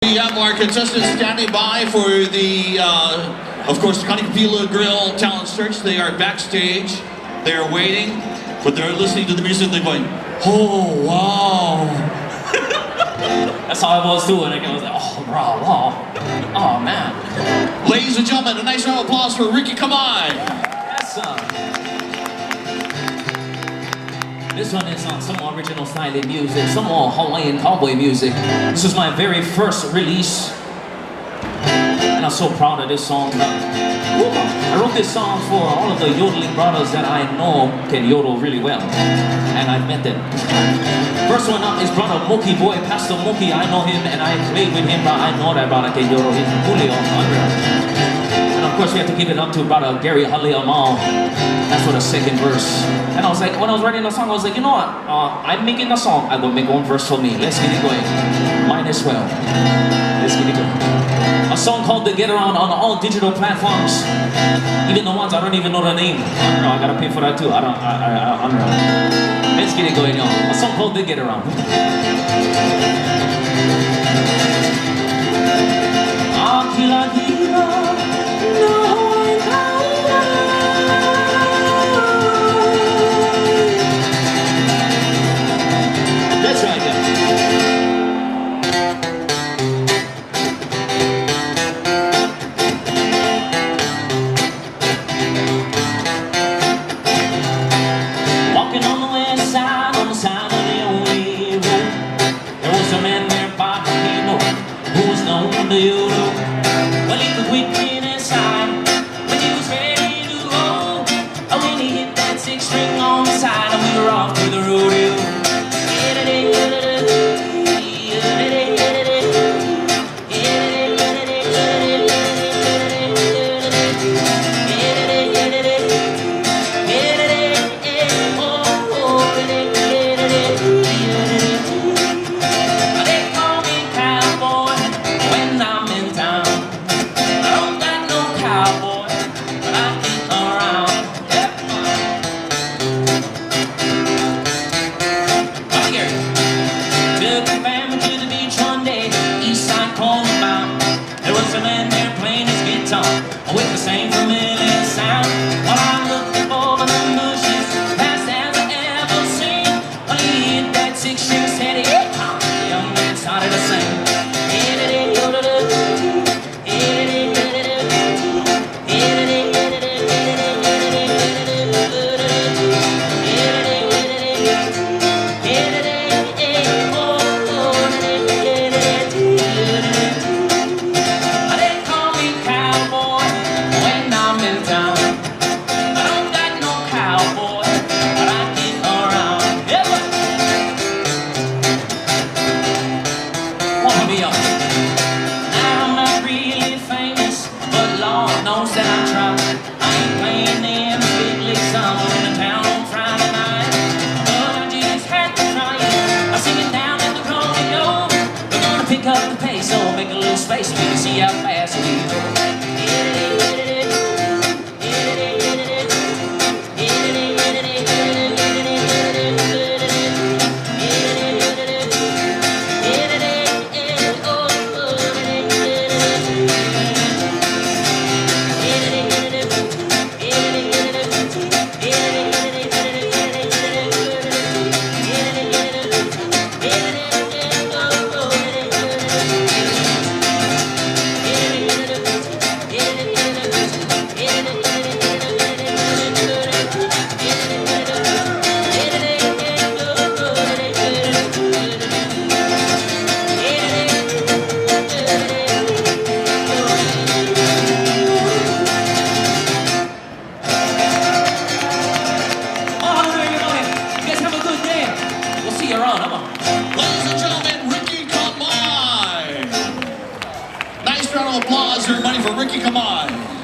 We have our contestants standing by for the, of course, Kani Pila Grille Talent Search. They are backstage. They are waiting, but they're listening to the music. They're going, oh, wow. That's how I was too, and I was like, oh, wow. Oh, man. Ladies and gentlemen, a nice round of applause for RIckey Kamai. Yes, This one is on some more original style music, some more Hawaiian cowboy music. This is my very first release, and I'm so proud of this song. I wrote this song for all of the yodeling brothers that I know can yodel really well, and I've met them. First one up is brother Moki Boy, Pastor Moki. I know him and I played with him, but I know that brother can yodel. He's fully on under. And of course we have to give it up to brother Gary Haliamal. That's for the second verse. And I was like, when I was writing the song, I was like, you know what? I'm making the song. I will make one verse for me. Let's get it going. Mine as well. Let's get it going. A song called The Get Around on all digital platforms. Even the ones I don't even know the name. I don't know. I gotta pay for that too. I don't know. Let's get it going, y'all. A song called The Get Around. Pila, that's right, yeah. Walking on the west side, on the side of the only road, there was a man there by the Kino who was known to you. Well, he could whip in inside when he was ready to roll. Oh, when he hit that 6-string on the side, and we were off to the rodeo. With the same familiar sound, while I'm looking over the bushes, fast as I ever seen. When he hit that 6-string steady, the young man started to sing. I'm not really famous, but Lord knows that I try. I ain't playing them big league somewhere in the town on Friday night, but I just had to try it. I sing it down at the rodeo. We're gonna pick up the pace, so make a little space so we can see how fast we go. Ladies and gentlemen, RIckey Kamai. Nice round of applause, everybody, for RIckey Kamai.